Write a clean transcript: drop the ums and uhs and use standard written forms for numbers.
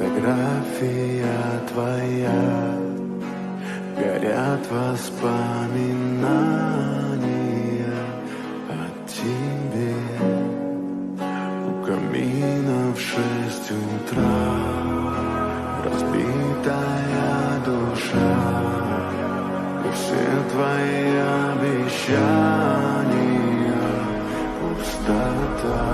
фотография твоя, горят воспоминания о тебе. У камина в 6 утра разбитая душа, и все твои обещания пустота.